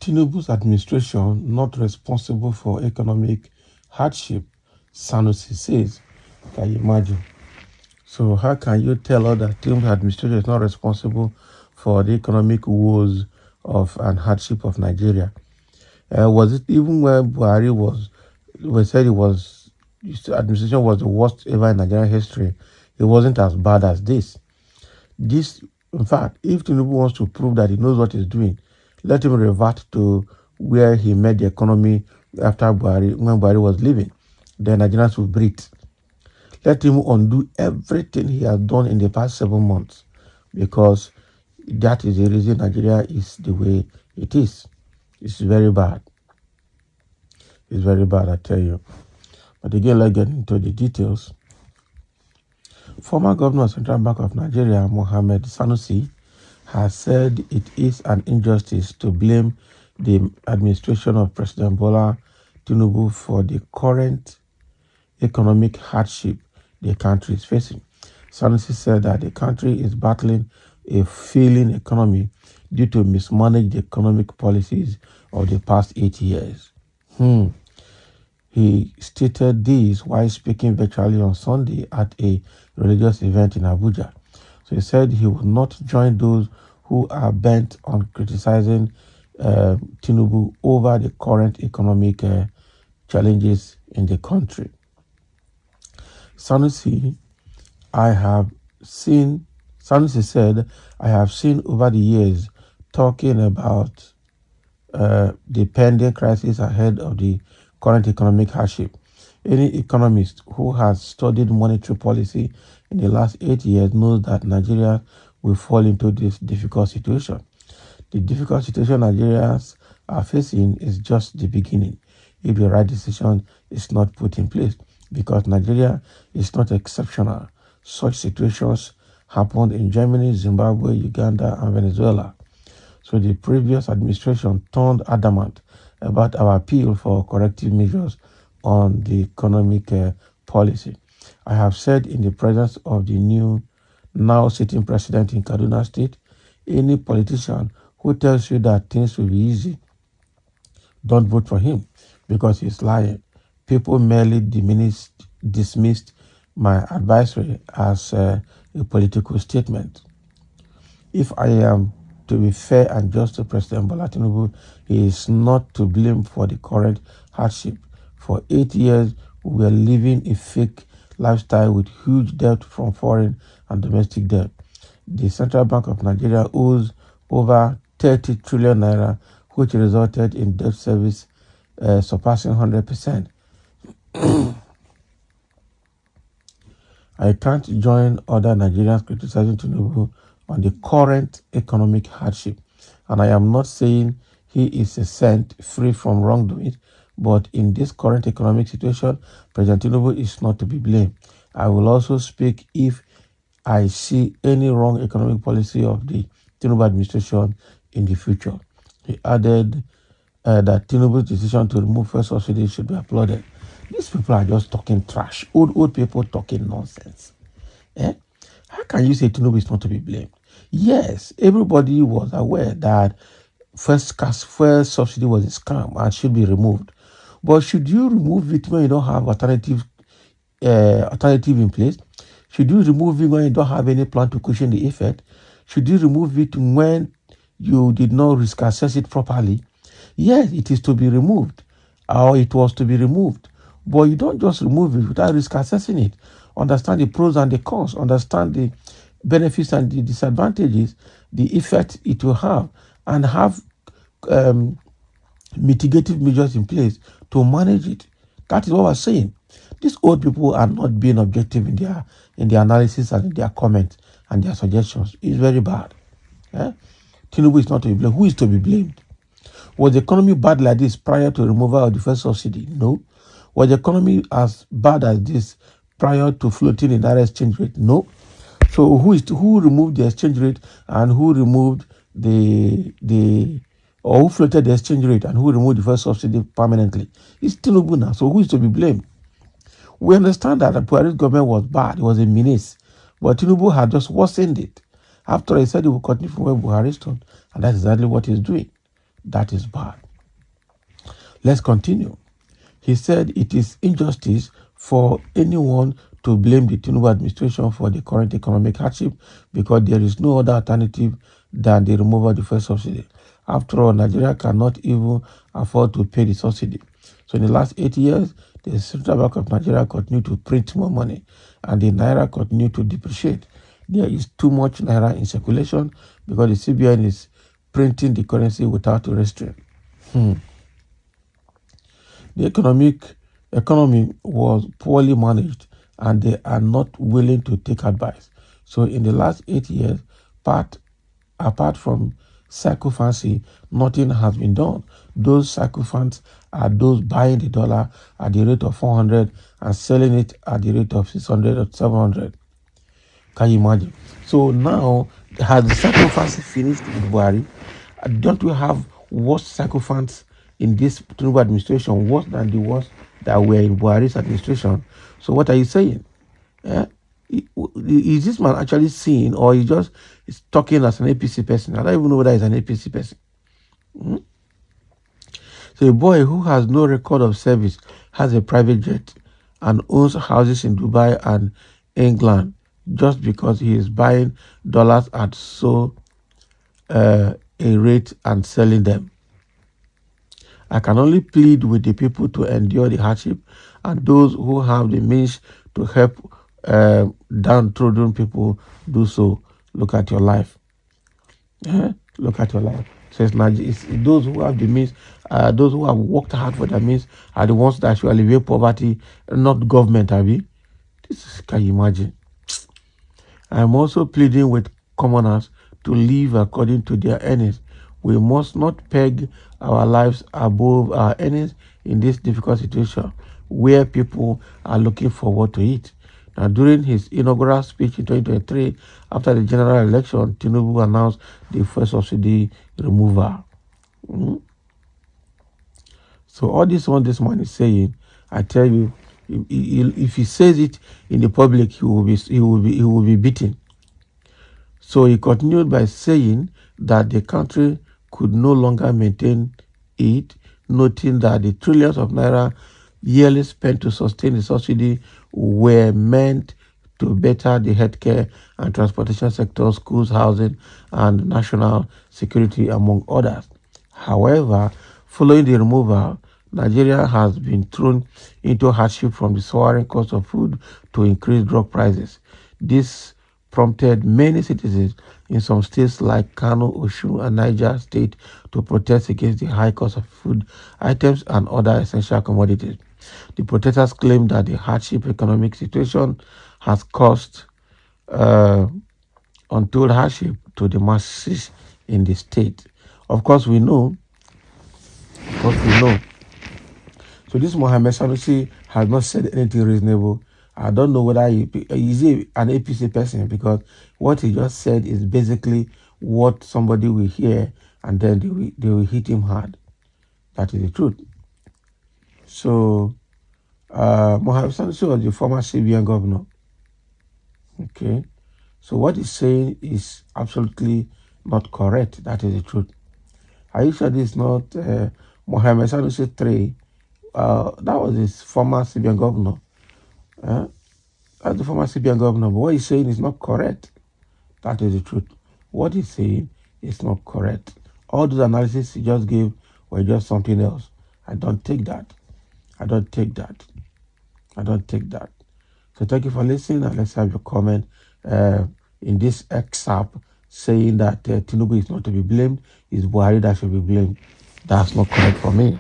Tinubu's administration not responsible for economic hardship, Sanusi says. Can you imagine? So how can you tell us that Tinubu's administration is not responsible for the economic woes of and hardship of Nigeria? Was it even when Buhari was, we said his administration was the worst ever in Nigerian history? It wasn't as bad as this. In fact, if Tinubu wants to prove that he knows what he's doing, let him revert to where he made the economy after Buhari, when Buhari was leaving. The Nigerians will breathe. Let him undo everything he has done in the past 7 months, because that is the reason Nigeria is the way it is. It's very bad. It's very bad, I tell you. But again, let's get into the details. Former Governor of Central Bank of Nigeria, Mohammed Sanusi, has said it is an injustice to blame the administration of President Bola Tinubu for the current economic hardship the country is facing. Sanusi said that the country is battling a failing economy due to mismanaged economic policies of the past 8 years. He stated this while speaking virtually on Sunday at a religious event in Abuja. So he said he would not join those who are bent on criticizing Tinubu over the current economic challenges in the country. Sanusi said, I have seen over the years talking about the pending crisis ahead of the current economic hardship. Any economist who has studied monetary policy in the last 8 years knows that Nigeria will fall into this difficult situation. The difficult situation Nigerians are facing is just the beginning if the right decision is not put in place, because Nigeria is not exceptional. Such situations happened in Germany, Zimbabwe, Uganda, and Venezuela. So the previous administration turned adamant about our appeal for corrective measures on the economic policy. I have said in the presence of the new now sitting president in Kaduna State, any politician who tells you that things will be easy, don't vote for him, because he's lying. People merely dismissed my advisory as a political statement. If I am to be fair and just to President Bola Tinubu, he is not to blame for the current hardship. For 8 years, we were living a fake lifestyle with huge debt from foreign and domestic debt. The Central Bank of Nigeria owes over 30 trillion naira, which resulted in debt service surpassing 100%. I can't join other Nigerians criticizing Tinubu on the current economic hardship, and I am not saying he is a saint free from wrongdoing, but in this current economic situation, President Tinubu is not to be blamed. I will also speak if I see any wrong economic policy of the Tinubu administration in the future. He added that Tinubu's decision to remove first subsidy should be applauded. These people are just talking trash. Old people talking nonsense. How can you say Tinubu is not to be blamed? Yes, everybody was aware that first subsidy was a scam and should be removed. But should you remove it when you don't have alternative in place? Should you remove it when you don't have any plan to cushion the effect? Should you remove it when you did not risk assess it properly? Yes, it is to be removed, or it was to be removed. But you don't just remove it without risk assessing it. Understand the pros and the cons, understand the benefits and the disadvantages, the effect it will have, and have mitigative measures in place to manage it. That is what we're saying. These old people are not being objective in their analysis and in their comments and their suggestions. It's very bad. Tinubu is not to be blamed. Who is to be blamed? Was the economy bad like this prior to removal of the first subsidy? No. Was the economy as bad as this prior to floating in that exchange rate? No. So who removed the exchange rate and who removed or who floated the exchange rate and who removed the first subsidy permanently? It's Tinubu now. So who is to be blamed? We understand that the Buhari's government was bad. It was a menace. But Tinubu had just worsened it. After he said he would continue from where Buhari stood. And that's exactly what he's doing. That is bad. Let's continue. He said it is injustice for anyone to blame the Tinubu administration for the current economic hardship because there is no other alternative than the removal of the fuel subsidy. After all, Nigeria cannot even afford to pay the subsidy. So in the last 8 years, the Central Bank of Nigeria continued to print more money and the Naira continued to depreciate. There is too much Naira in circulation because the CBN is printing the currency without restraint. The economy was poorly managed and they are not willing to take advice. So in the last 8 years, apart from sycophancy, nothing has been done. Those sycophants are those buying the dollar at the rate of 400 and selling it at the rate of 600 or 700. Can you imagine? So now, has the sycophancy finished with Buhari? Don't we have worse sycophants in this Tinubu administration, worse than the ones that were in Buhari's administration? So what are you saying? Eh? Is this man actually seeing, or he just is talking as an APC person? I don't even know whether he's an APC person. So a boy who has no record of service, has a private jet, and owns houses in Dubai and England just because he is buying dollars at a rate and selling them. I can only plead with the people to endure the hardship and those who have the means to help downtrodden people do so. Look at your life. Look at your life. So it's those who have the means, those who have worked hard for their means are the ones that should alleviate poverty, not government, Abi. Can you imagine? I'm also pleading with commoners to live according to their earnings. We must not peg our lives above our earnings in this difficult situation where people are looking forward to it. Now, during his inaugural speech in 2023, after the general election, Tinubu announced the first subsidy removal. So all this man is saying, I tell you, if he says it in the public, he will be beaten. So he continued by saying that the country could no longer maintain it, noting that the trillions of naira yearly spent to sustain the subsidy were meant to better the healthcare and transportation sector, schools, housing, and national security, among others. However, following the removal, Nigeria has been thrown into hardship from the soaring cost of food to increased drug prices. This prompted many citizens in some states like Kano, Osun, and Niger State to protest against the high cost of food items and other essential commodities. The protesters claim that the hardship economic situation has caused untold hardship to the masses in the state. Of course, we know. So this Mohammed Sanusi has not said anything reasonable. I don't know whether is he an APC person, because what he just said is basically what somebody will hear and then they will hit him hard. That is the truth. So Mohammed Sanusi was the former CBN governor. Okay. So what he's saying is absolutely not correct. That is the truth. Are you sure this is not Mohammed Sanusi 3? That was his former CBN governor. That's the former CBN governor. But what he's saying is not correct. That is the truth. What he's saying is not correct. All those analyses he just gave were just something else. I don't take that. I don't take that. So thank you for listening, and let's have your comment in this excerpt saying that Tinubu is not to be blamed. It's Buhari that should be blamed. That's not correct for me.